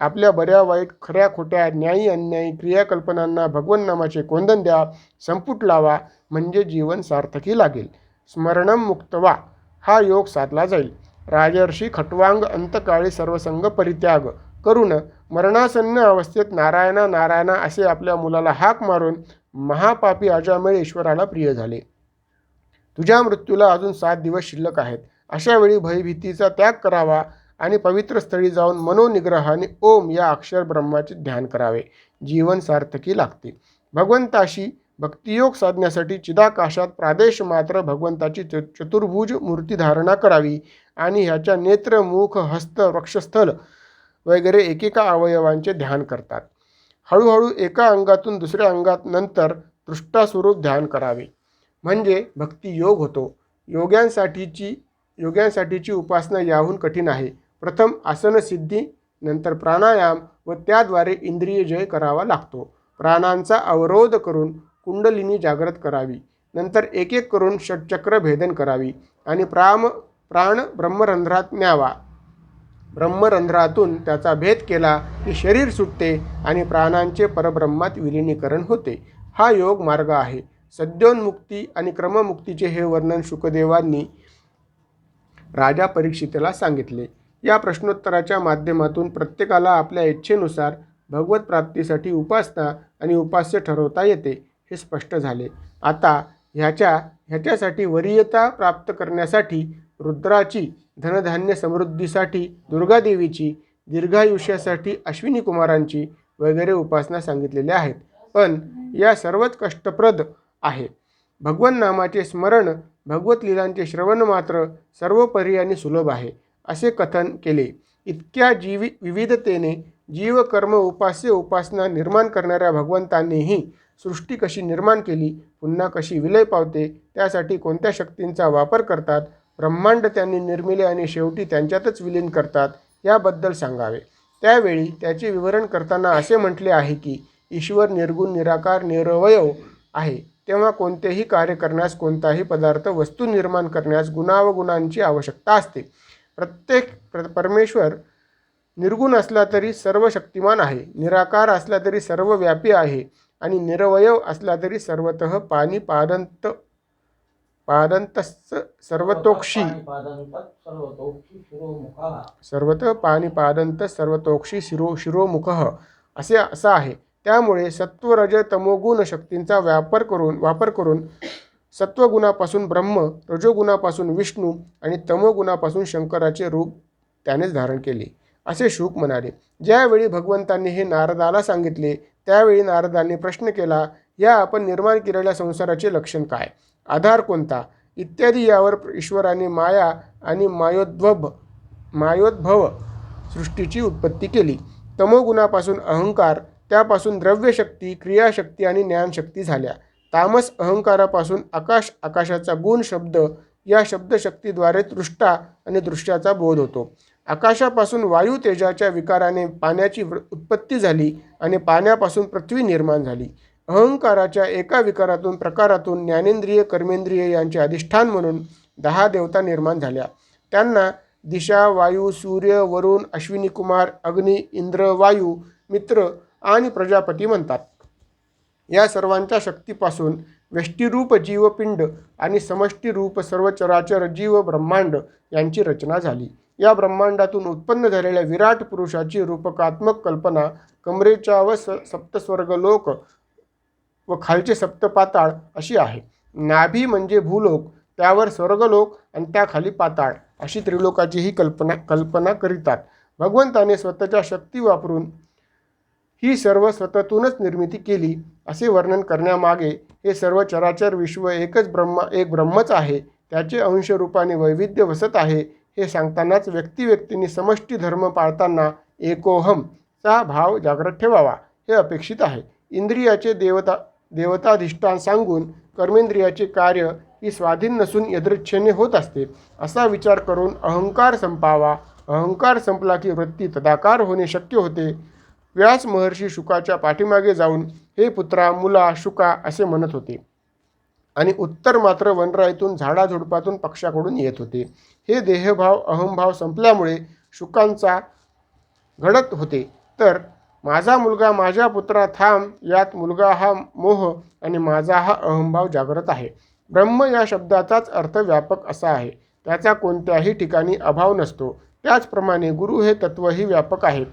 आपल्या बऱ्या वाईट खऱ्या खोट्या न्यायी अन्यायी क्रियाकल्पनांना भगवन नामाचे कोंदण द्या, संपुट लावा, म्हणजे जीवन सार्थकी लागेल. स्मरणम मुक्तवा हा योग साधला जाईल. राजर्षी खट्वांग अंतकाळी सर्वसंग परित्याग करून मरणासन्न अवस्थेत नारायणा नारायणा असे आपल्या मुलाला हाक मारून महापापी अजामिळ ईश्वराला प्रिय झाले. तुझ्या मृत्यूला अजून 7 दिवस शिल्लक आहेत. अशा वेळी भयभीतीचा त्याग करावा आणि पवित्र स्थळी जाऊन मनोनिग्रहाने ओम या अक्षर ब्रह्माचे ध्यान करावे. जीवन सार्थकी लागते. भगवंताशी भक्तियोग साधण्यासाठी चिदाकाशात प्रादेश मात्र भगवंताची चतुर्भुज मूर्ती धारणा करावी आणि ह्याच्या नेत्र मुख हस्त वक्षस्थल वगैरे एकेका अवयवांचे ध्यान करतात. हळूहळू एका अंगातून दुसऱ्या अंगात नंतर दृष्टास्वरूप ध्यान करावे म्हणजे भक्तियोग होतो. योग्यांसाठीची उपासना याहून कठीण आहे. प्रथम आसनसिद्धी, नंतर प्राणायाम व त्याद्वारे इंद्रिय जय करावा लागतो. प्राणांचा अवरोध करून कुंडलिनी जागृत करावी. नंतर एक एक करून षटचक्र भेदन करावी आणि प्राण ब्रह्मरंध्रात न्यावा. ब्रह्मरंध्रातून त्याचा भेद केला की शरीर सुटते आणि प्राणांचे परब्रह्मात विलिनीकरण होते. हा योग मार्ग आहे. सद्योन्मुक्ती आणि क्रममुक्तीचे हे वर्णन शुकदेवांनी राजा परीक्षितेला सांगितले. या प्रश्नोत्तराच्या माध्यमातून प्रत्येकाला आपल्या इच्छेनुसार भगवत प्राप्तीसाठी उपासना आणि उपास्य ठरवता येते हे स्पष्ट झाले. आता ह्याच्यासाठी वरीयता प्राप्त करण्यासाठी रुद्राची, धनधान्य समृद्धीसाठी दुर्गादेवीची, दीर्घायुष्यासाठी अश्विनी कुमारांची वगैरे उपासना सांगितलेल्या आहेत. पण या सर्वच कष्टप्रद आहे. भगवन नामाचे स्मरण, भगवत लीलांचे श्रवण मात्र सर्वोपरी आणि सुलभ आहे असे कथन केले. इतक्या विविधतेने जीव कर्म उपास्य उपासना निर्माण करणाऱ्या भगवंतांनीही सृष्टी कशी निर्माण केली, पुन्हा कशी विलय पावते, त्यासाठी कोणत्या शक्तींचा वापर करतात, ब्रह्मांड त्यांनी निर्मिले आणि शेवटी त्यांच्यातच विलीन करतात याबद्दल सांगावे. त्यावेळी त्याचे विवरण करताना असे म्हटले आहे की ईश्वर निर्गुण निराकार निरवयव आहे. तेव्हा कोणतेही कार्य करण्यास, कोणताही पदार्थ वस्तू निर्माण करण्यास गुणावगुणांची आवश्यकता असते. परमेश्वर निर्गुण असला तरी सर्व शक्तिमान आहे, निराकार असला तरी सर्वव्यापी आहे आणि निरवयव असला तरी सर्वतः सर्वतोक्षी शिरोमुखः असा आहे. त्यामुळे सत्व रज तमोगुण शक्तींचा वापर करून सत्वगुणापासून ब्रह्म, रजोगुणापासून विष्णू आणि तमोगुणापासून शंकराचे रूप त्यानेच धारण केले असे शुक म्हणाले. ज्यावेळी भगवंतांनी हे नारदाला सांगितले त्यावेळी नारदांनी प्रश्न केला, या आपण निर्माण केलेल्या संसाराचे लक्षण काय, आधार कोणता इत्यादी. यावर ईश्वराने माया आणि मायोद्भव सृष्टीची उत्पत्ती केली. तमोगुणापासून अहंकार, त्यापासून द्रव्यशक्ती, क्रियाशक्ती आणि ज्ञानशक्ती झाल्या. तामस अहंकारापासून आकाश, आकाशाचा गुण शब्द, या शब्दशक्तीद्वारे दृष्टा आणि दृश्याचा बोध होतो. आकाशापासून वायू तेजाच्या विकाराने पाण्याची उत्पत्ती झाली आणि पाण्यापासून पृथ्वी निर्माण झाली. अहंकाराच्या एका विकारातून प्रकारातून ज्ञानेंद्रिय कर्मेंद्रिय यांचे अधिष्ठान म्हणून 10 देवता निर्माण झाल्या. त्यांना दिशा, वायू, सूर्य, वरुण, अश्विनी कुमार, अग्नी, इंद्र, वायू, मित्र आणि प्रजापती म्हणतात. या सर्वांच्या शक्तीपासून व्यष्टीरूप जीवपिंड आणि समष्टीरूप सर्व चराचर जीव ब्रह्मांड यांची रचना झाली. या ब्रह्मांडातून उत्पन्न झालेल्या विराट पुरुषाची रूपकात्मक कल्पना कमरेच्या व सप्तस्वर्गलोक व खालचे सप्तपाताळ अशी आहे. नाभी म्हणजे भूलोक, त्यावर स्वर्गलोक आणि त्याखाली पाताळ अशी त्रिलोकाचीही कल्पना करीतात. भगवंताने स्वतःच्या शक्ती वापरून ही सर्व स्वतःतूनच निर्मिती केली असे वर्णन करण्यामागे हे सर्व चराचर विश्व एक ब्रह्मच आहे, त्याचे अंशरूपाने वैविध्य वसत आहे हे सांगतानाच व्यक्तिव्यक्तींनी समष्टी धर्म पाळताना एकोहमचा भाव जागृत ठेवावा हे अपेक्षित आहे. इंद्रियाचे देवताधिष्ठान सांगून कर्मेंद्रियाचे कार्य ही स्वाधीन नसून यदृच्छेने होत असते असा विचार करून अहंकार संपावा. अहंकार संपला की वृत्ती तदाकार होणे शक्य होते. व्यास महर्षी शुकाच्या पाठीमागे जाऊन हे पुत्रा मुला शुका असे म्हणत होते आणि उत्तर मात्र वनराईतून झाडाझुडपातून पक्षाकडून येत होते. हे देहभाव अहंभाव संपल्यामुळे शुकांचा घडत होते. तर माझा मुलगा माझ्या पुत्रा थांब, यात मुलगा हा मोह आणि माझा हा अहंभाव जागृत आहे. ब्रह्म या शब्दाचाच अर्थ व्यापक असा आहे. त्याचा कोणत्याही ठिकाणी अभाव नसतो. त्याचप्रमाणे गुरु हे तत्वही व्यापक आहे.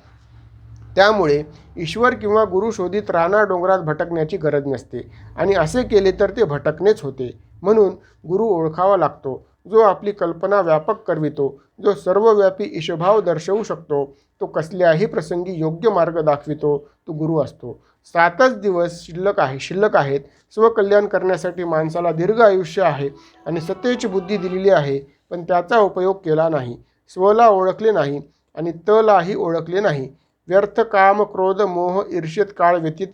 त्यामुळे ईश्वर किंवा गुरु शोधित राना डोंगरात भटकण्याची गरज नसते आणि असे केले तर ते भटकणेच होते. म्हणून गुरु ओळखावा लागतो. जो आपली कल्पना व्यापक करवितो, जो सर्वव्यापी ईशभाव दर्शवू शकतो, तो कसल्याही प्रसंगी योग्य मार्ग दाखवितो, तो गुरु असतो. 7च दिवस शिल्लक आहेत. स्वकल्याण करण्यासाठी माणसाला दीर्घ आयुष्य आहे आणि सतेज बुद्धी दिलेली आहे, पण त्याचा उपयोग केला नाही. स्वला ओळखले नाही आणि तलाही ओळखले नाही. व्यर्थ काम, क्रोध, मोह, ईर्ष्येत काळ व्यतीत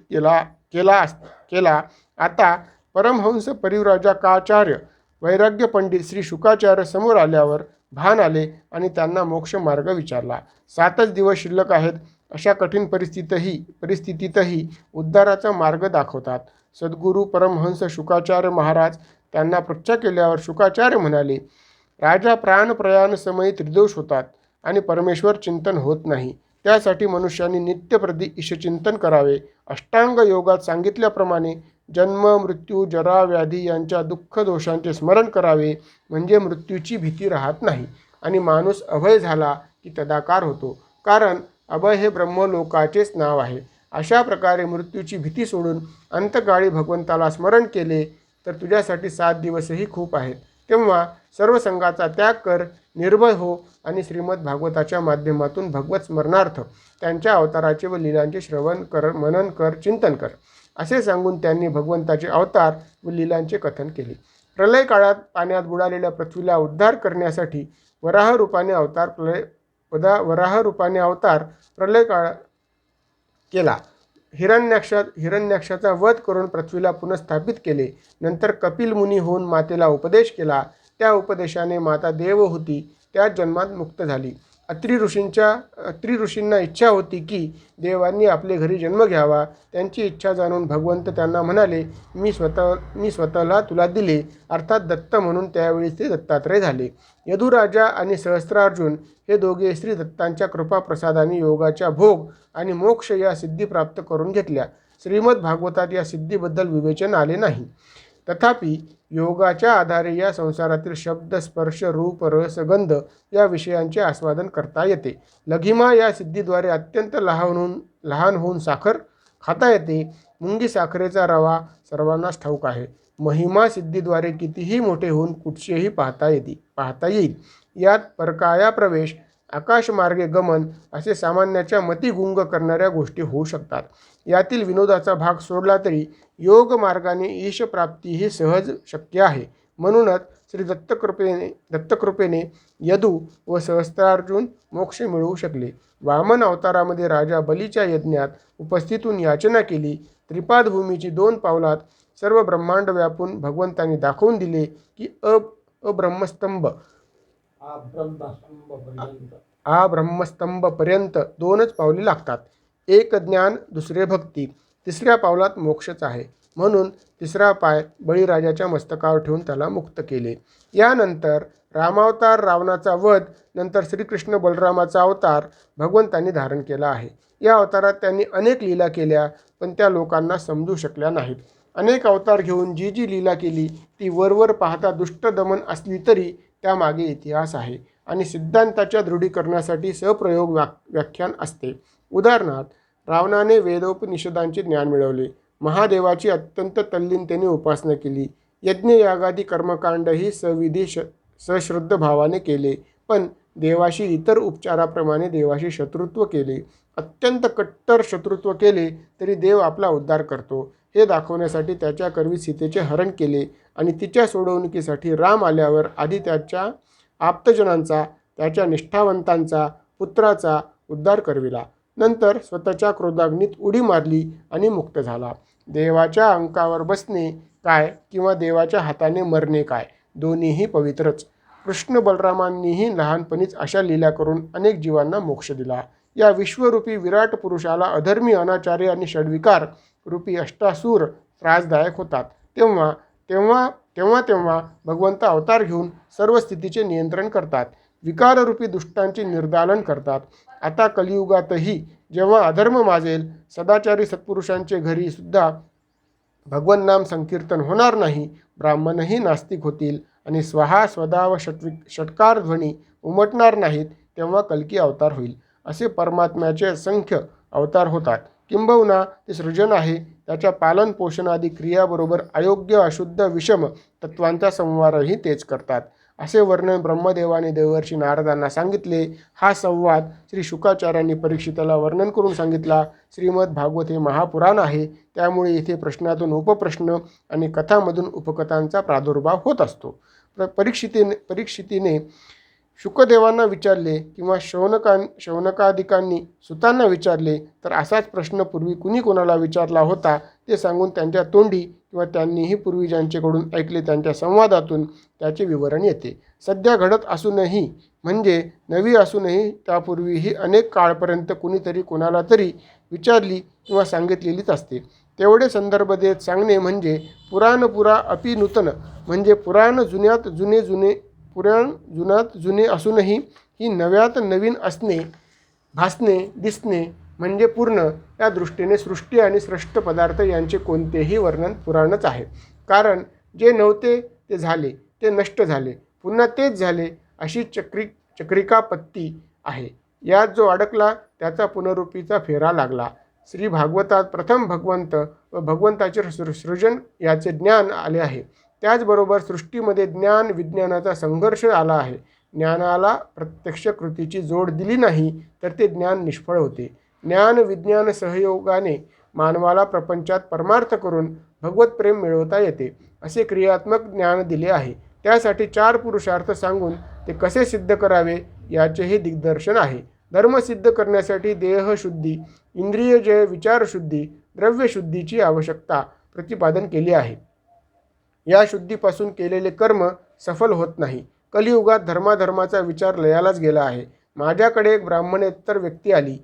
केला. आता परमहंस परिव्राजकाचार्य वैराग्य पंडित श्री शुकाचार्य समोर आल्यावर भान आले आणि त्यांना मोक्ष मार्ग विचारला. 7च दिवस शिल्लक आहेत अशा कठीण परिस्थितीतही उद्धाराचा मार्ग दाखवतात. सद्गुरू परमहंस शुकाचार्य महाराज त्यांना पृच्छा केल्यावर शुकाचार्य म्हणाले, राजा प्राणप्रयाण समयी त्रिदोष होतात आणि परमेश्वर चिंतन होत नाही. त्यासाठी मनुष्याने नित्यप्रती ईशचिंतन करावे. अष्टांग योगात सांगितल्याप्रमाणे जन्म, मृत्यू, जरा, व्याधी यांच्या दुःख दोषांचे स्मरण करावे, म्हणजे मृत्यूची भीती राहत नाही आणि माणूस अभय झाला की तदाकार होतो. कारण अभय हे ब्रह्मलोकाचेच नाव आहे. अशा प्रकारे मृत्यूची भीती सोडून अंतकाळी भगवंताला स्मरण केले तर तुझ्यासाठी 7 दिवसही खूप आहेत. तेव्हा सर्व संघाचा त्याग कर, निर्भय हो आणि श्रीमद भागवताच्या माध्यमातून भगवत स्मरणार्थ त्यांच्या अवताराचे व लीलांचे श्रवण कर, मनन कर, चिंतन कर, असे सांगून त्यांनी भगवंताचे अवतार व लीलांचे कथन केले. प्रलय काळात पाण्यात बुडालेल्या पृथ्वीला उद्धार करण्यासाठी वराह रूपाने अवतार प्रलय काळ केला. हिरण्याक्षाचा वध करून पृथ्वीला पुनःस्थापित केले. नंतर कपिल मुनी होऊन मातेला उपदेश केला. त्या उपदेशाने माता देवहूती त्याच जन्मात मुक्त झाली. अत्रि ऋषींना इच्छा होती की देवांनी आपले घरी जन्म घ्यावा. त्यांची इच्छा जाणून भगवंत त्यांना म्हणाले, मी स्वतःला तुला दिले, अर्थात दत्त, म्हणून त्यावेळी ते दत्तात्रय झाले. यदुराजा आणि सहस्त्रार्जुन हे दोघे श्री दत्तांच्या कृपाप्रसादाने योगाच्या भोग आणि मोक्ष या सिद्धी प्राप्त करून घेतल्या. श्रीमद भागवतात या सिद्धीबद्दल विवेचन आले नाही. तथापि योगाच्या आधारे या संसारातील शब्द, स्पर्श, रूप, रस, गंध या विषयांचे आस्वादन करता येते. लघिमा या सिद्धीद्वारे अत्यंत लहान होऊन साखर खाता येते. मुंगी साखरेचा रवा सर्वांनाच ठाऊक आहे. महिमा सिद्धीद्वारे कितीही मोठे होऊन कुठचेही पाहता येईल. यात परकाया प्रवेश, आकाशमार्गे गमन असे सामान्याच्या मती गुंग करणाऱ्या गोष्टी होऊ शकतात. यातील विनोदाचा भाग सोडला तरी योग मार्गाने ईशप्राप्ती ही सहज शक्य आहे. म्हणूनच श्री दत्तकृपेने यदू व सहस्त्रार्जुन मोक्ष मिळवू शकले. वामन अवतारामध्ये राजा बलीच्या यज्ञात उपस्थित होऊन याचना केली. त्रिपाद भूमीची 2 पावलात सर्व ब्रह्मांड व्यापून भगवंतांनी दाखवून दिले की ब्रह्मस्तंभपर्यंत 2च पावले लागतात. एक ज्ञान, दुसरे भक्ती, 3ऱ्या पावलात मोक्षच आहे. म्हणून 3रा पाय बळीराजाच्या मस्तकावर ठेवून त्याला मुक्त केले. यानंतर रामावतार, रावणाचा वध, नंतर श्रीकृष्ण बलरामाचा अवतार भगवंतांनी धारण केला आहे. या अवतारात त्यांनी अनेक लीला केल्या, पण त्या लोकांना समजू शकल्या नाहीत. अनेक अवतार घेऊन जी लीला केली ती वरवर पाहता दुष्ट दमन असली तरी त्यामागे इतिहास आहे आणि सिद्धांताच्या दृढीकरणासाठी सप्रयोग व्याख्यान असते. उदाहरणार्थ, रावणाने वेदोपनिषदांचे ज्ञान मिळवले. महादेवाची अत्यंत तल्लीनतेने उपासना केली. यज्ञयागादी कर्मकांडही सविधी सश्रद्ध भावाने केले, पण देवाशी इतर उपचाराप्रमाणे देवाशी शत्रुत्व केले. अत्यंत कट्टर शत्रुत्व केले तरी देव आपला उद्धार करतो हे दाखवण्यासाठी त्याच्याकरवी सीतेचे हरण केले आणि तिच्या सोडवणुकीसाठी राम आल्यावर आधी त्याच्या आप्तजनांचा, त्याच्या निष्ठावंतांचा, पुत्राचा उद्धार करविला. नंतर स्वतःच्या क्रोधाग्नीत उडी मारली आणि मुक्त झाला. देवाच्या अंकावर बसणे काय किंवा देवाच्या हाताने मरणे काय, दोन्हीही पवित्रच. कृष्ण बलरामांनीही लहानपणीच अशा लीला करून अनेक जीवांना मोक्ष दिला. या विश्वरूपी विराट पुरुषाला अधर्मी, अनाचारी आणि षड्विकार रूपी अष्टासूर त्रासदायक होतात. तेव्हा भगवंत अवतार घेऊन सर्व स्थितीचे नियंत्रण करतात. विकाररूपी दुष्टांचे निर्दालन करतात आता कलियुगातही जेव्हा अधर्म माजेल, सदाचारी सत्पुरुषांचे घरी सुद्धा भगवन नाम संकीर्तन होणार नाही, ब्राह्मणही नास्तिक होतील आणि स्वहा स्वदा व षटकार ध्वनी उमटणार नाहीत, तेव्हा कल्की अवतार होईल. असे परमात्म्याचे असंख्य अवतार होतात. किंबहुना ते सृजन आहे, त्याच्या पालन पोषणादी क्रियाबरोबर अयोग्य अशुद्ध विषम तत्वांचा संवारही तेच करतात. असे वर्णन ब्रह्मदेवाने देवर्षी नारदांना सांगितले. हा संवाद श्री शुकाचार्यांनी परीक्षिताला वर्णन करून सांगितला. श्रीमद भागवत हे महापुराण आहे, त्यामुळे इथे प्रश्नातून उपप्रश्न आणि कथामधून उपकथांचा प्रादुर्भाव होत असतो. परीक्षितीने शुकदेवांना विचारले किंवा शौनकादिकांनी सुतांना विचारले तर असाच प्रश्न पूर्वी कुणी कोणाला विचारला होता ते सांगून त्यांच्या तोंडी किंवा त्यांनीही पूर्वी ज्यांच्याकडून ऐकले त्यांच्या संवादातून त्याचे विवरण येते. सध्या घडत असूनही म्हणजे नवी असूनही त्यापूर्वीही अनेक काळपर्यंत कुणीतरी कोणाला तरी विचारली किंवा सांगितलेलीच असते. तेवढे संदर्भ देत सांगणे म्हणजे पुराण पुरा अपि नूतन, म्हणजे पुराण जुन्यात जुने असूनही ही नव्यात नवीन असणे, भासणे, दिसणे म्हणजे पूर्ण. या दृष्टीने सृष्टी आणि सृष्ट पदार्थ यांचे कोणतेही वर्णन पुराणच आहे. कारण जे नव्हते ते झाले, ते नष्ट झाले, पुन्हा तेच झाले, अशी चक्रिकापत्ती आहे. यात जो अडकला त्याचा पुनरुक्तीचा फेरा लागला. श्री भागवतात प्रथम भगवंत व भगवंताचे सृजन याचे ज्ञान आले आहे. त्याचबरोबर सृष्टीमध्ये ज्ञान विज्ञानाचा संघर्ष आला आहे. ज्ञानाला प्रत्यक्ष कृतीची जोड दिली नाही तर ते ज्ञान निष्फळ होते. ज्ञान विज्ञान सहयोगाने मानवाला प्रपंचात परमार्थ करून भगवत प्रेम मिळवता येते, असे क्रियात्मक ज्ञान दिले आहे. त्यासाठी 4 पुरुषार्थ सांगून ते कसे सिद्ध करावे याचेही दिग्दर्शन आहे. धर्म सिद्ध करण्यासाठी देहशुद्धी, इंद्रियजय विचारशुद्धी, द्रव्यशुद्धीची आवश्यकता प्रतिपादन केली आहे. या शुद्धीपासून केलेले कर्म सफल होत नाही. कलियुगात धर्माधर्माचा विचार लयालाच गेला आहे. माझ्याकडे एक ब्राह्मणेतर व्यक्ती आली.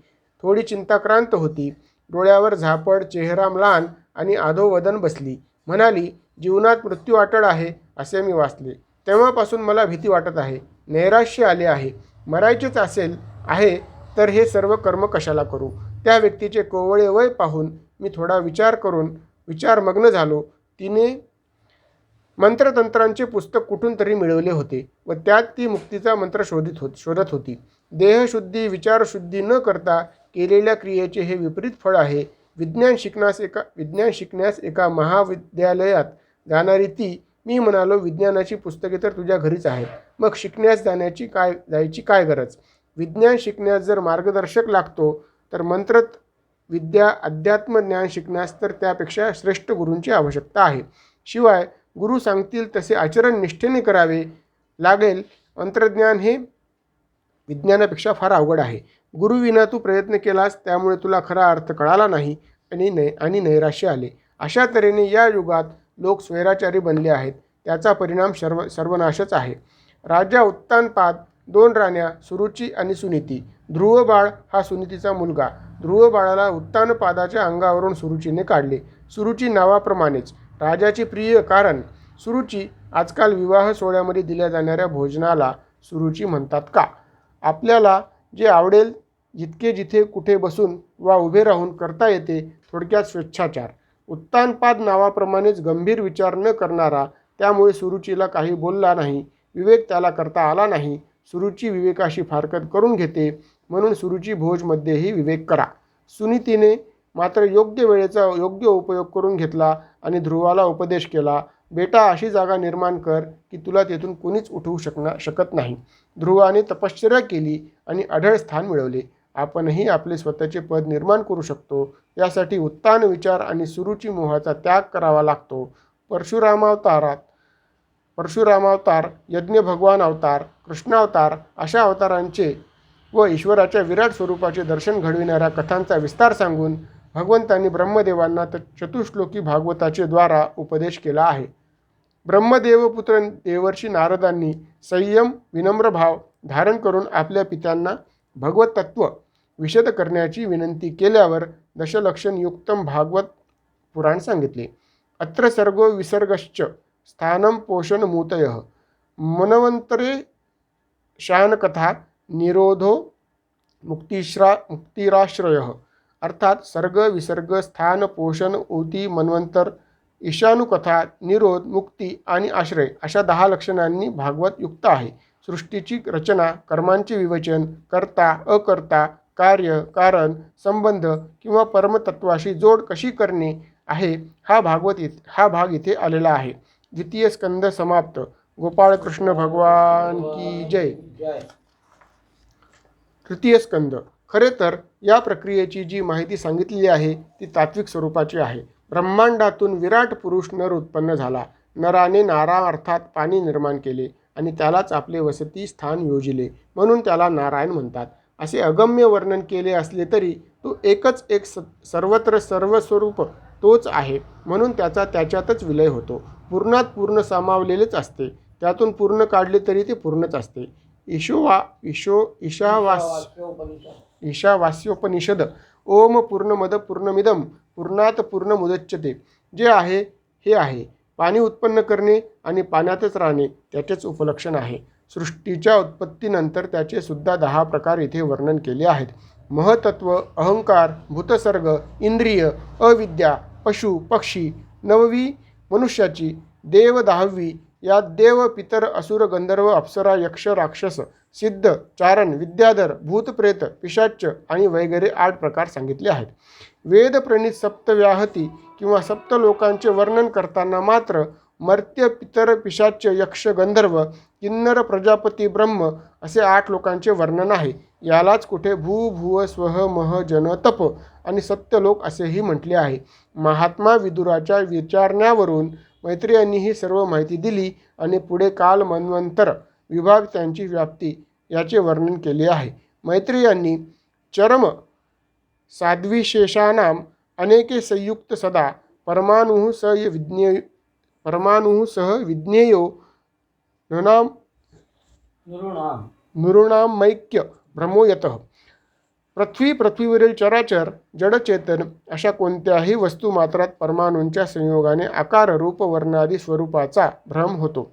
थोडी चिंताक्रांत होती. डोळ्यावर झापड, चेहरा म्लान आणि अधोवदन बसली. म्हणाली, जीवनात मृत्यू अटळ आहे असे मी वाचले. तेव्हापासून मला भीती वाटत आहे, नैराश्य आले आहे. मरायचेच आहे तर हे सर्व कर्म कशाला करू. त्या व्यक्तीचे कोवळे वय पाहून मी थोडा विचारमग्न झालो. तिने मंत्रतंत्रांचे पुस्तक कुठून तरी मिळवले होते व त्यात ती मुक्तीचा मंत्र शोधत होती. देहशुद्धी विचारशुद्धी न करता केलेल्या क्रियेचे हे विपरीत फळ आहे. विज्ञान शिकण्यास एका महाविद्यालयात जाणारी ती, मी म्हणालो, विज्ञानाची पुस्तके तर तुझ्या घरीच आहेत, मग शिकण्यास जायची काय गरज. विज्ञान शिकण्यास जर मार्गदर्शक लागतो तर मंत्रत विद्या अध्यात्म ज्ञान शिकण्यास तर त्यापेक्षा श्रेष्ठ गुरूंची आवश्यकता आहे. शिवाय गुरु सांगतील तसे आचरण निष्ठेने करावे लागेल. तंत्रज्ञान हे विज्ञानापेक्षा फार अवघड आहे. गुरुविना तू प्रयत्न केलास, त्यामुळे तुला खरा अर्थ कळाला नाही आणि नैराश्य आले. अशा तऱ्हेने या युगात लोक स्वैराचारी बनले आहेत. त्याचा परिणाम सर्वनाशच आहे. राजा उत्तानपाद, 2 राण्या सुरुची आणि सुनीती. ध्रुवबाळ हा सुनीतीचा मुलगा. ध्रुवबाळाला उत्तानपादाच्या अंगावरून सुरुचीने काढले. सुरुची नावाप्रमाणेच राजाची प्रिय, कारण सुरुची आजकाल विवाह सोहळ्यामध्ये दिल्या जाणाऱ्या भोजनाला सुरुची म्हणतात का. आपल्याला जे आवडेल जिथे कुठे बसून वा उभे राहून करता येते, थोडक्यात स्वेच्छाचार. उत्तानपाद नावाप्रमाणेच गंभीर विचार न करणारा, त्यामुळे सुरुचीला काही बोलला नाही. विवेक त्याला करता आला नाही. सुरुची विवेकाशी फारकत करून घेते, म्हणून सुरुची भोजमध्येही विवेक करा. सुनीतीने मात्र योग्य वेळेचा योग्य उपयोग करून घेतला आणि ध्रुवाला उपदेश केला, बेटा अशी जागा निर्माण कर की तुला तेथून कोणीच उठवू शकत नाही. ध्रुवाने तपश्चर्या केली आणि अढळ स्थान मिळवले. आपणही आपले स्वतःचे पद निर्माण करू शकतो. यासाठी उत्तान विचार आणि सुरुची मोहाचा त्याग करावा लागतो. परशुरामावतार, यज्ञ भगवान अवतार, कृष्णावतार अशा अवतारांचे व ईश्वराच्या विराट स्वरूपाचे दर्शन घडविणाऱ्या कथांचा विस्तार सांगून भगवंतांनी ब्रह्मदेवांना चतुश्लोकी भागवताचे द्वारा उपदेश केला आहे. ब्रह्मदेवपुत्र देवर्षी नारदांनी संयम विनम्र भाव धारण करून आपल्या पित्यांना भगवत तत्व विशद करण्याची विनंती केल्यावर दशलक्षणयुक्तम भागवत पुराण सांगितले. अत्र सर्गो विसर्गश्च स्थानं पोषण मूतयः मनवंतरे शानकथा निरोधो मुक्तिराश्रयः अर्थात सर्ग विसर्ग स्थान पोषण ऊती मनवंतर ईशानुकथा निरोध मुक्ती आणि आश्रय अशा 10 लक्षणांनी भागवत युक्त आहे. सृष्टीची रचना, कर्मांचे विवेचन, कर्ता अकर्ता, कार्य कारण, संबंध किंवा परमतत्वाशी जोड कशी करणे आहे हा भाग इथे आलेला आहे. द्वितीय स्कंद समाप्त. गोपाळकृष्ण भगवान की जय. तृतीय स्कंद. खरे तर या प्रक्रियेची जी माहिती सांगितलेली आहे ती तात्विक स्वरूपाची आहे. ब्रह्मांडातून विराट पुरुष नर उत्पन्न झाला. नराने नारा अर्थात पाणी निर्माण केले आणि त्यालाच आपले वसती स्थान योजिले म्हणून त्याला नारायण म्हणतात. असे अगम्य वर्णन केले असले तरी तो एकच एक सर्वत्र सर्वस्वरूप तोच आहे म्हणून त्याचा त्याच्यातच विलय होतो. पूर्णात पूर्ण सामावलेलेच असते. त्यातून पूर्ण काढले तरी ते पूर्णच असते. ईशावास्योपनिषद ओम पूर्णमद पूर्णमिदम पूर्णात पूर्णमुदच्यते. जे आहे हे आहे. पाणी उत्पन्न करणे आणि पाण्यातच राहणे त्याचेच उपलक्षण आहे. सृष्टीच्या उत्पत्तीनंतर त्याचे सुद्धा 10 प्रकार इथे वर्णन केले आहेत. महतत्व, अहंकार, भूतसर्ग, इंद्रिय, अविद्या, पशु पक्षी, 9वी मनुष्याची, देव 10वी, यात देव पितर असुर गंधर्व अप्सरा यक्ष राक्षस सिद्ध चारण विद्याधर भूतप्रेत पिशाच्च आणि वगैरे 8 प्रकार सांगितले आहेत. वेदप्रणीत सप्तव्याहती किंवा सप्तलोकांचे वर्णन करताना मात्र मर्त्य पितर पिशाच्च यक्ष गंधर्व किन्नर प्रजापती ब्रह्म असे 8 लोकांचे वर्णन आहे. यालाच कुठे भू भुव स्वह मह जन तप आणि सत्यलोक असेही म्हटले आहे. महात्मा विदुराच्या विचारण्यावरून मैत्रेयांनी ही सर्व माहिती दिली आणि पुढे काल मन्वंतर विभाग त्यांची व्याप्ती याचे वर्णन केले आहे. मैत्रेयांनी चरम साद्विशेषानां अनेके संयुक्त सदा परमाणुः सह विज्ञेयो नृणामैक्य भ्रमो यतः. पृथ्वीवरील चराचर जडचेतन अशा कोणत्याही वस्तुमात्रात परमाणूंच्या संयोगाने आकार रूप वर्णादी स्वरूपाचा भ्रम होतो.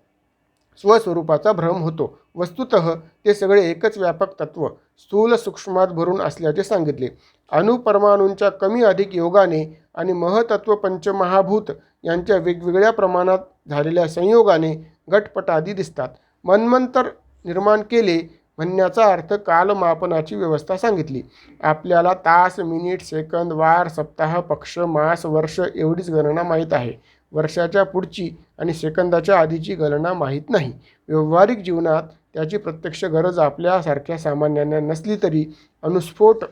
वस्तुतः ते सगळे एकच व्यापक तत्व स्थूल सूक्ष्मात भरून असल्याचे सांगितले. अणुपरमाणूंच्या कमी अधिक योगाने आणि महतत्व पंचमहाभूत यांच्या वेगवेगळ्या प्रमाणात झालेल्या संयोगाने घटपटादी दिसतात. मन्वंतर निर्माण केले म्हणण्याचा अर्थ कालमापनाची व्यवस्था सांगितली. आपल्याला तास मिनिट सेकंद वार सप्ताह पक्ष मास वर्ष एवढीच गणना माहीत आहे. वर्षाच्या पुढची आणि सेकंदाच्या आधीची गणना माहीत नाही. व्यावहारिक जीवनात त्याची प्रत्यक्ष गरज आपल्यासारख्या सामान्यांना नसली तरी अणुस्फोट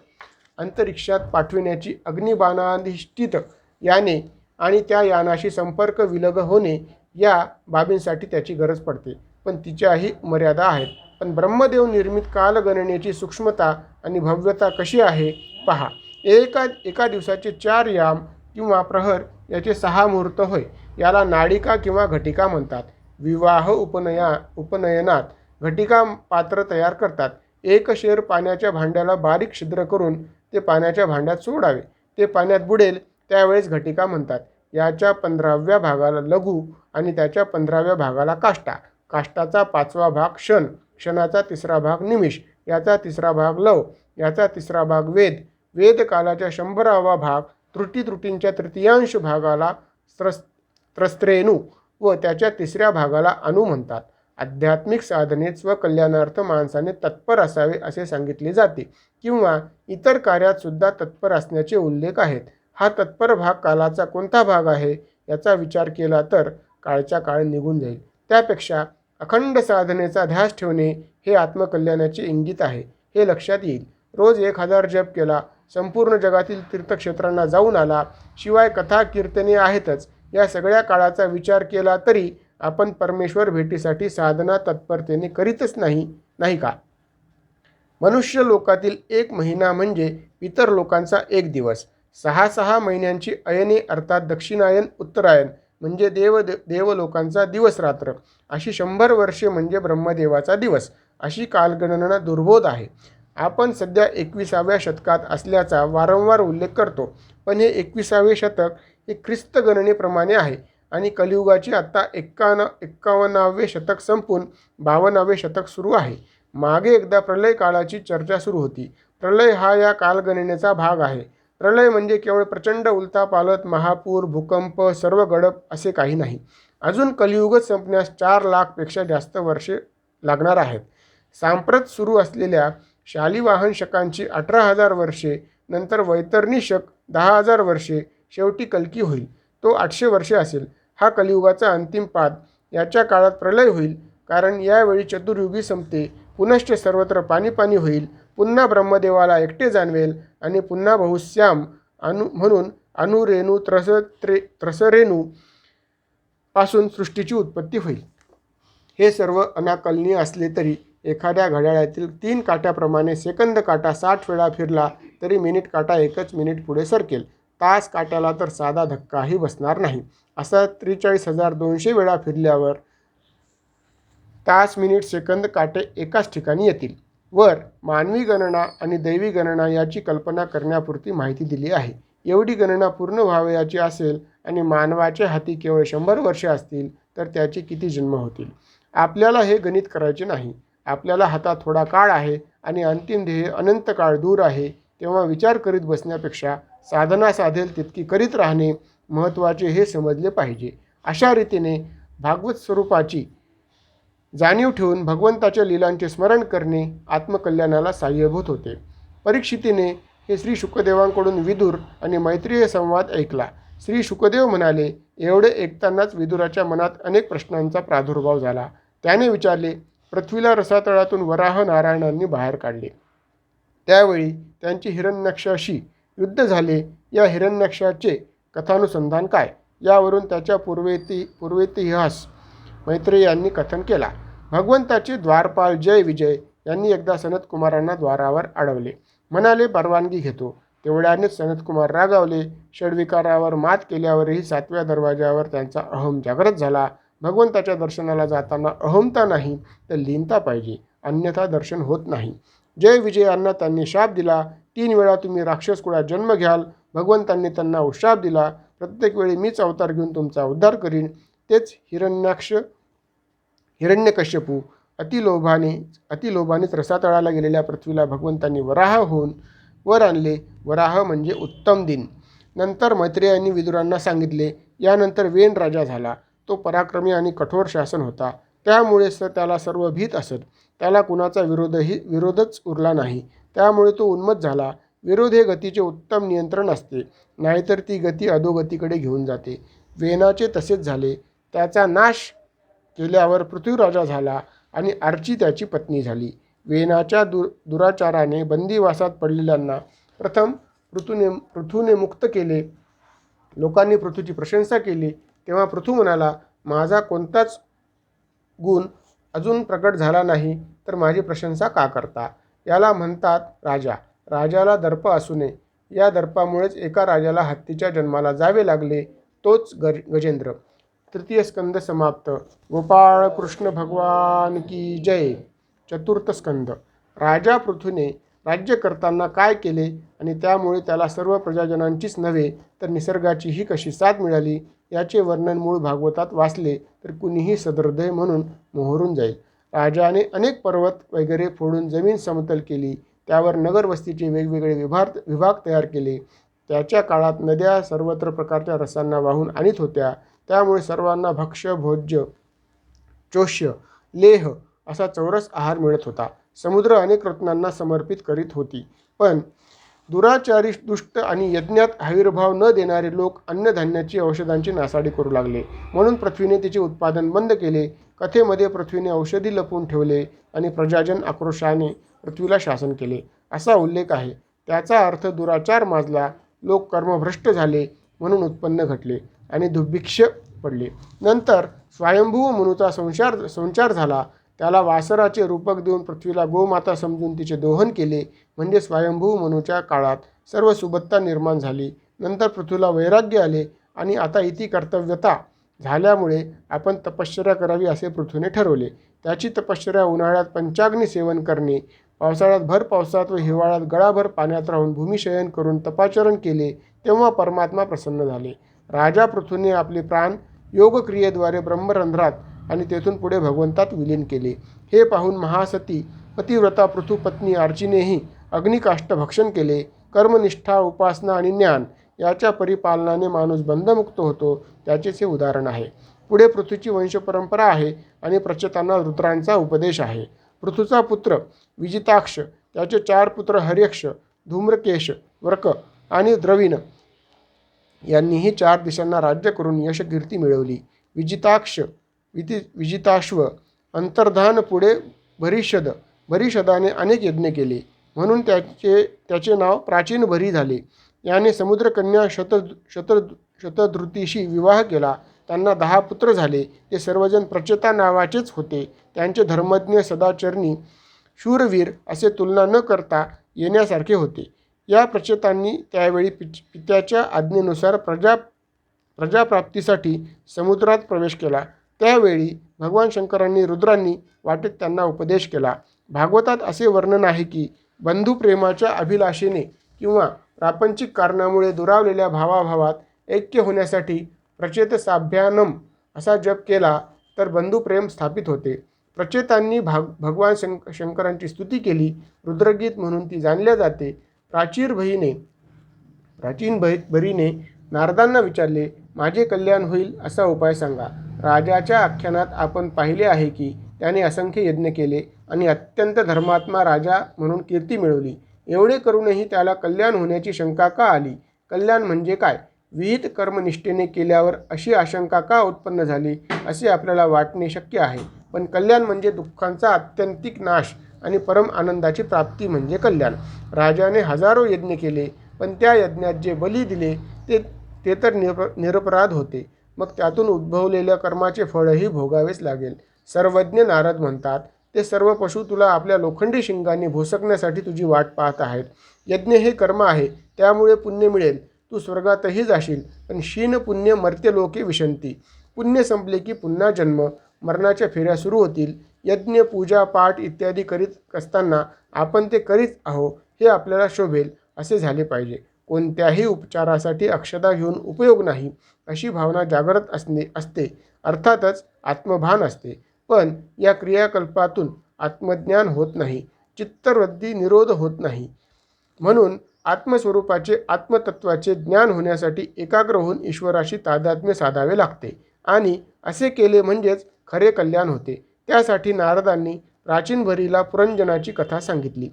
अंतरिक्षात पाठविण्याची अग्निबाणाधिष्ठित याने आणि त्या यानाशी संपर्क विलग होणे या बाबींसाठी त्याची गरज पडते. पण तिच्याही मर्यादा आहेत. पण ब्रह्मदेव निर्मित कालगणनेची सूक्ष्मता आणि भव्यता कशी आहे पहा. एका दिवसाचे 4 याम किंवा प्रहर याचे 6 मुहूर्त होय. याला नाडिका किंवा घटिका म्हणतात. विवाह उपनयनात घटिका पात्र तयार करतात. 1 शेर पाण्याच्या भांड्याला बारीक छिद्र करून ते पाण्याच्या भांड्यात सोडावे. ते पाण्यात बुडेल त्यावेळेस घटिका म्हणतात. याच्या 15व्या भागाला लघु आणि त्याच्या 15व्या भागाला काष्टा. काष्टाचा 5वा भाग क्षण, क्षणाचा 3रा भाग निमिष, याचा 3रा भाग लव, याचा 3रा भाग वेद, वेदकालाच्या 100वा भाग त्रुटींच्या तृतीयांश भागाला त्रस्त्रेणू व त्याच्या 3ऱ्या भागाला अणू म्हणतात. आध्यात्मिक साधनेत स्वकल्याणार्थ माणसाने तत्पर असावे असे सांगितले जाते किंवा इतर कार्यात सुद्धा तत्पर असण्याचे उल्लेख आहेत. हा तत्पर भाग कालाचा कोणता भाग आहे याचा विचार केला तर काळच्या काळ निघून जाईल. त्यापेक्षा अखंड साधनेचा ध्यास ठेवणे हे आत्मकल्याणाचे इंगित आहे हे लक्षात येईल. रोज 1000 जप केला, संपूर्ण जगातील तीर्थक्षेत्रांना जाऊन आला, शिवाय कथा कीर्तने आहेतच, या सगळ्या काळाचा विचार केला तरी आपण परमेश्वर भेटीसाठी साधना तत्परतेने करीतच नाही का? मनुष्य लोकातील 1 महिना म्हणजे इतर लोकांचा 1 दिवस. 6 महिन्यांची अयने अर्थात दक्षिणायन उत्तरायण म्हणजे देवलोकांचा दिवस रात्र. अशी 100 वर्षे म्हणजे ब्रह्मदेवाचा दिवस. अशी कालगणना दुर्बोध आहे. आपण सध्या 21व्या शतकात असल्याचा वारंवार उल्लेख करतो. पण हे 21वे शतक हे ख्रिस्त गणनेप्रमाणे आहे आणि कलियुगाची आता 51वे शतक संपून 52वे शतक सुरू आहे. मागे एकदा प्रलय काळाची चर्चा सुरू होती. प्रलय हा या कालगणनेचा भाग आहे. प्रलय म्हणजे केवळ प्रचंड उलथापालथ, महापूर, भूकंप, सर्व गडप असे काही नाही. अजून कलियुगच संपण्यास 4,00,000 पेक्षा जास्त वर्षे लागणार आहेत. सांप्रत सुरू असलेल्या शालिवाहन शकांची 18,000 वर्षे, नंतर वैतरणी शक 10,000 वर्षे, शेवटी कल्की होईल. तो 800 वर्षे असेल. हा कलियुगाचा अंतिम पाद. याच्या काळात प्रलय होईल, कारण यावेळी चतुर्युगी संपते. पुनश्च सर्वत्र पाणी पाणी होईल. पुन्हा ब्रह्मदेवाला एकटे जाणवेल आणि पुन्हा बहुश्याम म्हणून अणुरेणू त्रसरेणू पासून सृष्टीची उत्पत्ती होईल. हे सर्व अनाकलनीय असले तरी एखाद्या घड्याळातील 3 काट्याप्रमाणे सेकंद काटा 60 वेळा फिरला तरी मिनिट काटा 1 मिनिट पुढे सरकेल. तास काट्याला तर साधा धक्काही बसणार नाही. असा 43,200 वेळा फिरल्यावर तास, मिनिट, सेकंद काटे एकाच ठिकाणी येतील. वर मानवी गणना आणि दैवी गणना याची कल्पना करण्यापुरती माहिती दिली आहे. एवढी गणना पूर्ण व्हावयाची असेल आणि मानवाच्या हाती केवळ 100 वर्षे असतील तर त्याचे किती जन्म होतील. आपल्याला हे गणित करायचे नाही. आपल्याला हातात थोडा काळ आहे आणि अंतिम ध्येय अनंत काळ दूर आहे. तेव्हा विचार करीत बसण्यापेक्षा साधना साधेल तितकी करीत राहणे महत्त्वाचे हे समजले पाहिजे. अशा रीतीने भागवत स्वरूपाची जाणीव ठेवून भगवंताच्या लीलांचे स्मरण करणे आत्मकल्याणाला साहाय्यभूत होते. परीक्षितीने हे श्री शुकदेवांकडून विदुर आणि मैत्रेय संवाद ऐकला. श्री शुकदेव म्हणाले, एवढे ऐकतानाच विदुराच्या मनात अनेक प्रश्नांचा प्रादुर्भाव झाला. त्याने विचारले, पृथ्वीला रसातळातून वराह नारायणांनी बाहेर काढले. त्यावेळी त्यांचे हिरण्याक्षाशी युद्ध झाले. या हिरण्याक्षाचे कथानुसंधान काय? यावरून त्याच्या पूर्वेतिहास मैत्रेय यांनी कथन केला. भगवंताचे द्वारपाल जय विजय यांनी एकदा सनतकुमारांना द्वारावर अडवले. म्हणाले, परवानगी घेतो. तेवढ्यानेच सनतकुमार रागावले. षड्विकारावर मात केल्यावरही 7व्या दरवाजावर त्यांचा अहम जागृत झाला. भगवंताच्या दर्शनाला जाताना अहमता नाही तर लीनता पाहिजे, अन्यथा दर्शन होत नाही. जय विजयांना त्यांनी शाप दिला. 3 वेळा तुम्ही राक्षस कुळात जन्म घ्याल. भगवंतांनी त्यांना शाप दिला. प्रत्येक वेळी मीच अवतार घेऊन तुमचा उद्धार करीन. तेच हिरण्यकश्यपू अतिलोभानेच रसातळाला गेलेल्या पृथ्वीला भगवंतांनी वराह होऊन वर आणले. वराह म्हणजे उत्तम दिन. नंतर मैत्रेयांनी विदुरांना सांगितले, यानंतर वेन राजा झाला. तो पराक्रमी आणि कठोर शासन होता. त्यामुळेच त्याला सर्व भीत असत. त्याला कुणाचा विरोधच उरला नाही. त्यामुळे तो उन्मत्त झाला. विरोध हे गतीचे उत्तम नियंत्रण असते, नाहीतर ती गती अधोगतीकडे घेऊन जाते. वेनाचे तसेच झाले. त्याचा नाश केल्यावर पृथ्वीराजा झाला आणि अर्ची त्याची पत्नी झाली. वेनाच्या दुराचाराने बंदिवासात पडलेल्यांना प्रथम पृथूने मुक्त केले. लोकांनी पृथूची प्रशंसा केली. तेव्हा पृथू म्हणाला, माझा कोणताच गुण अजून प्रकट झाला नाही तर माझी प्रशंसा का करता? याला म्हणतात राजा. राजाला दर्प असू नये. या दर्पामुळेच एका राजाला हत्तीच्या जन्माला जावे लागले, तोच गजेंद्र. 3 स्कंद समाप्त. गोपाळ कृष्ण भगवान की जय. 4 स्कंद. राजा पृथूने राज्य करताना काय केले आणि त्यामुळे त्याला सर्व प्रजाजनांचीच नव्हे तर निसर्गाचीही कशी साथ मिळाली याचे वर्णन मूळ भागवतात वाचले तर कुणीही सदृदय म्हणून मोहरून जाईल. राजाने अनेक पर्वत वगैरे फोडून जमीन समतल केली. त्यावर नगरवस्तीचे वेगवेगळे विभाग तयार केले. त्याच्या काळात नद्या सर्वत्र प्रकारच्या रसांना वाहून आणीत होत्या. त्यामुळे सर्वांना भक्ष्य, भोज्य, चोष्य, लेह असा चौरस आहार मिळत होता. समुद्र अनेक रत्नांना समर्पित करीत होती. पण दुराचारी, दुष्ट आणि यज्ञात आविर्भाव न देणारे लोक अन्नधान्याची, औषधांची नासाडी करू लागले. म्हणून पृथ्वीने तिचे उत्पादन बंद केले. कथेमध्ये पृथ्वीने औषधी लपवून ठेवले आणि प्रजाजन आक्रोशाने पृथ्वीला शासन केले असा उल्लेख आहे. त्याचा अर्थ दुराचार माजला, लोक कर्मभ्रष्ट झाले म्हणून उत्पन्न घटले आणि दुर्भिक्ष पडले. नंतर स्वयंभू मनुचा संचार झाला. त्याला वासराचे रूपक देऊन पृथ्वीला गोमाता समजून तिचे दोहन केले. म्हणजे स्वयंभू मनुच्या काळात सर्व सुबत्ता निर्माण झाली. नंतर पृथ्वीला वैराग्य आले आणि आता इति कर्तव्यता झाल्यामुळे आपण तपश्चर्या करावी असे पृथ्वीने ठरवले. त्याची तपश्चर्या उन्हाळ्यात पंचाग्नी सेवन करणे, पावसाळ्यात भर पावसात व हिवाळ्यात गळाभर पाण्यात राहून भूमिशयन करून तपाचरण केले. तेव्हा परमात्मा प्रसन्न झाले. राजा पृथ्वीने आपले प्राण योगक्रियेद्वारे ब्रह्मरंध्रात आणि तेथून पुढे भगवंतात विलीन केले. हे पाहून महासती पतिव्रता पृथुपत्नी अर्चीनेही अग्निकाष्ठ भक्षण केले. कर्मनिष्ठा, उपासना आणि ज्ञान याच्या परिपालनाने माणूस बंधमुक्त होतो, त्याचेच हे उदाहरण आहे. पुढे पृथ्वीची वंशपरंपरा आहे आणि प्रचेतांना रुद्रांचा उपदेश आहे. पृथूचा पुत्र विजिताक्ष, त्याचे 4 पुत्र हर्यक्ष, धूम्रकेश, व्रक आणि द्रविण यांनीही 4 दिशांना राज्य करून यशकीर्ती मिळवली. विजिताश्व अंतर्धान पुढे भरिषदाने अनेक यज्ञ केले, म्हणून त्याचे नाव प्राचीन भरी झाले. याने समुद्रकन्या शतधृतीशी विवाह केला. त्यांना 10 पुत्र झाले. ते सर्वजण प्रचेता नावाचेच होते. त्यांचे धर्मज्ञ, सदाचरणी, शूरवीर असे तुलना न करता येण्यासारखे होते. या प्रचेतांनी त्यावेळी पित्याच्या आज्ञेनुसार प्रजाप्राप्तीसाठी समुद्रात प्रवेश केला. त्यावेळी भगवान शंकरांनी रुद्रांनी वाटेत त्यांना उपदेश केला. भागवतात असे वर्णन आहे की बंधुप्रेमाच्या अभिलाषेने किंवा प्रापंचिक कारणामुळे दुरावलेल्या भावाभावात ऐक्य होण्यासाठी प्रचेत साभ्यानम असा जप केला तर बंधुप्रेम स्थापित होते. प्रचेतांनी भगवान शंकरांची स्तुती केली. रुद्रगीत म्हणून ती जाणल्या जाते. प्राचीन भरीने नारदांना विचारले, माझे कल्याण होईल असा उपाय सांगा. राजाच्या आख्यानात आपण पाहिले आहे की त्याने असंख्य यज्ञ केले आणि अत्यंत धर्मात्मा राजा म्हणून कीर्ती मिळवली. एवढे करूनही त्याला कल्याण होण्याची शंका का आली? कल्याण म्हणजे काय? विहित कर्मनिष्ठेने केल्यावर अशी आशंका का उत्पन्न झाली असे आपल्याला वाटणे शक्य आहे. पण कल्याण म्हणजे दुःखांचा आत्यंतिक नाश आणि परम आनंदाची प्राप्ती म्हणजे कल्याण. राजाने हजारो यज्ञ केले, पण त्या यज्ञात जे बली दिले ते तर निरपराध होते. मग त्यातून उद्भवलेल्या कर्माचे फळही भोगावेच लागेल. सर्वज्ञ नारद म्हणतात, ते सर्व पशु तुला आपल्या लोखंडी शिंगाने भोसकण्यासाठी तुझी वाट पाहत आहेत. यज्ञ हे कर्म आहे, त्यामुळे पुण्य मिळेल. तू स्वर्गातही जाशील, पण क्षीण पुण्य मर्त्यलोके विशंती. पुण्य संपले की पुन्हा जन्म मरणाच्या फेऱ्या सुरू होतील. यज्ञ, पूजा, पाठ इत्यादी करीत असताना आपण ते करीत आहो हे आपल्याला शोभेल असे झाले पाहिजे. कोणत्याही उपचारासाठी अक्षता घेऊन उपयोग नाही अशी भावना जागृत असते. अर्थातच आत्मभान असते, पण या क्रियाकल्पातून आत्मज्ञान होत नाही, चित्तवृत्ती निरोध होत नाही. म्हणून आत्मस्वरूपाचे, आत्मतत्वाचे ज्ञान होण्यासाठी एकाग्र होऊन ईश्वराशी तादात्म्य साधावे लागते आणि असे केले म्हणजेच खरे कल्याण होते. त्यासाठी नारदांनी प्राचीन भरीला पुरंजनाची कथा सांगितली.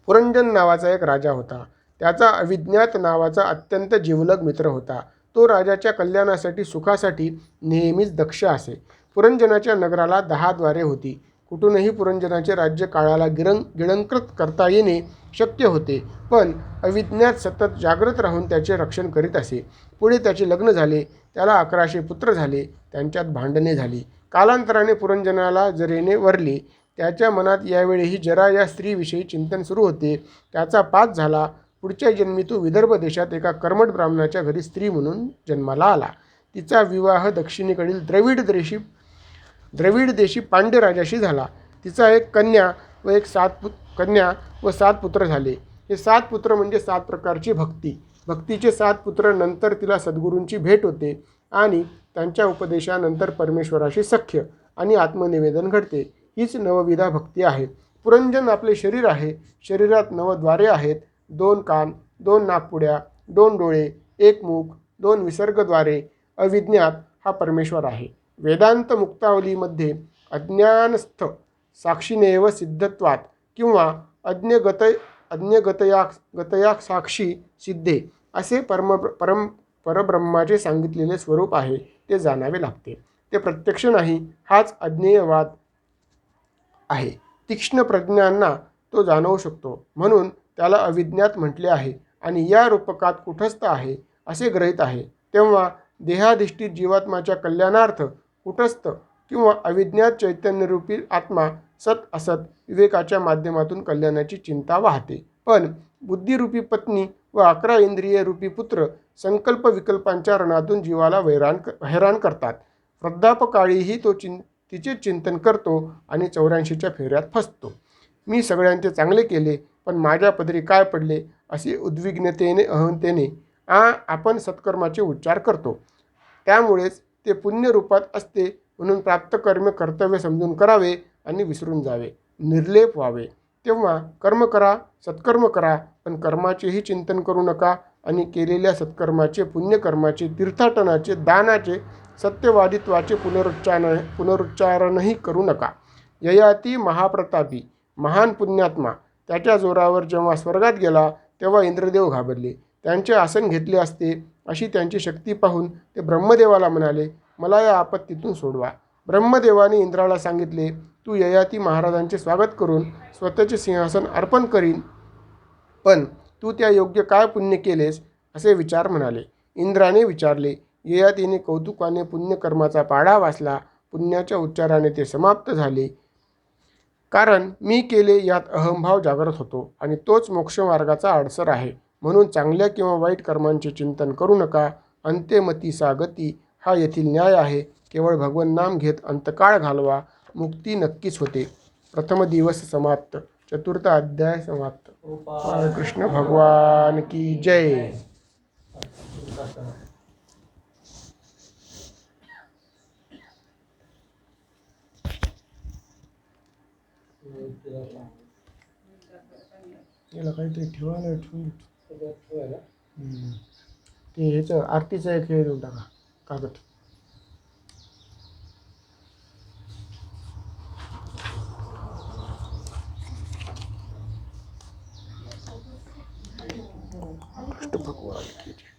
पुरंजन नावाचा एक राजा होता. त्याचा अविज्ञात नावाचा अत्यंत जिवलग मित्र होता. तो राजाच्या कल्याणासाठी, सुखासाठी नेहमीच दक्ष असे. पुरंजनाच्या नगराला 10 द्वारे होती. कुठूनही पुरंजनाचे राज्य काळाला गिळंकृत करता येणे शक्य होते, पण अविज्ञात सतत जागृत राहून त्याचे रक्षण करीत असे. पुढे त्याचे लग्न झाले. त्याला 1100 पुत्र झाले. त्यांच्यात भांडणे झाली. कालांतराने पुरंजनाला जरेने वरली. त्याच्या मनात यावेळीही जरा या स्त्रीविषयी चिंतन सुरू होते. त्याचा पाच झाला. पुढच्या जन्मी तो विदर्भ देशात एका कर्मठ ब्राह्मणाच्या घरी स्त्री म्हणून जन्माला आला. तिचा विवाह दक्षिणेकडील द्रविड देशी पांड्य राजाशी झाला. तिचा एक कन्या व 7 पुत्र झाले. हे 7 पुत्र म्हणजे 7 प्रकारची भक्ती. भक्तीचे 7 पुत्र. नंतर तिला सद्गुरूंची भेट होते आणि त्यांच्या उपदेशानंतर परमेश्वराशी सख्य आणि आत्मनिवेदन घडते. हीच नवविधा भक्ती आहे. पुरंजन आपले शरीर आहे. शरीरात 9 द्वारे आहेत. 2 कान, 2 नाकपुड्या, 2 डोळे, 1 मुख, 2 विसर्गद्वारे. अविज्ञात हा परमेश्वर आहे. वेदांत मुक्तावलीमध्ये अज्ञानस्थ साक्षीनेव सिद्धत्वात किंवा अज्ञगतया साक्षी सिद्धे असे परब्रह्माचे सांगितलेले स्वरूप आहे. ते जाणावे लागते. ते प्रत्यक्ष नाही, हाच अज्ञेयवाद आहे. तीक्ष्ण प्रज्ञांना तो जाणवू शकतो, म्हणून त्याला अविज्ञात म्हटले आहे आणि या रूपकात कुटस्थ आहे असे गृहीत आहे. तेव्हा देहाधिष्ठित जीवात्माच्या कल्याणार्थ कुटस्थ किंवा अविज्ञात चैतन्यरूपी आत्मा सत असत विवेकाच्या माध्यमातून कल्याणाची चिंता वाहते. पण बुद्धिरूपी पत्नी व 11 इंद्रिय रूपी पुत्र संकल्प विकल्पांच्या रणातून जीवाला हैराण करतात. वृद्धापकाळीही तो तिचे चिंतन करतो आणि 84च्या फेऱ्यात फसतो. मी सगळ्यांचे चांगले केले, पण माझ्या पदरी काय पडले असे उद्विग्नतेने, अहंतेने आपण सत्कर्माचे उच्चार करतो. त्यामुळेच ते पुण्य रूपात असते. म्हणून प्राप्त कर्म कर्तव्य समजून करावे आणि विसरून जावे, निर्लेप व्हावे. तेव्हा कर्म करा, सत्कर्म करा, पण कर्माचेही चिंतन करू नका आणि केलेल्या सत्कर्माचे, पुण्यकर्माचे, तीर्थाटनाचे, दानाचे, सत्यवादित्वाचे पुनरुच्चारणही करू नका. ययाती महाप्रतापी, महान पुण्यात्मा, त्याच्या जोरावर जेव्हा स्वर्गात गेला तेव्हा इंद्रदेव घाबरले. त्यांचे आसन घेतले असते अशी त्यांची शक्ती पाहून ते ब्रह्मदेवाला म्हणाले, मला या आपत्तीतून सोडवा. ब्रह्मदेवाने इंद्राला सांगितले, तू ययाती महाराजांचे स्वागत करून स्वतःचे सिंहासन अर्पण करीन, पण तू त्या योग्य काय पुण्य केलेस असे विचार म्हणाले. इंद्राने विचारले. ययातीने कौतुकाने पुण्यकर्माचा पाढा वाचला. पुण्याच्या उच्चाराने ते समाप्त झाले. कारण मी केले यात अहंभाव जागृत होतो आणि तोच मोक्षमार्गाचा अडसर आहे. म्हणून चांगल्या किंवा वाईट कर्मांचे चिंतन करू नका. अंत्यमती सा गती हा येथील न्याय आहे. केवळ भगवन नाम घेत अंतकाळ घालवा, मुक्ती नक्कीच होते. प्रथम दिवस समाप्त. चतुर्थ अध्याय समाप्त. कृष्ण भगवान की जय. याला काहीतरी ठेवायला ठेवून ते ह्याचं आरतीचं एक हे देऊन टाका कागद. कृष्ण भगवान की जय.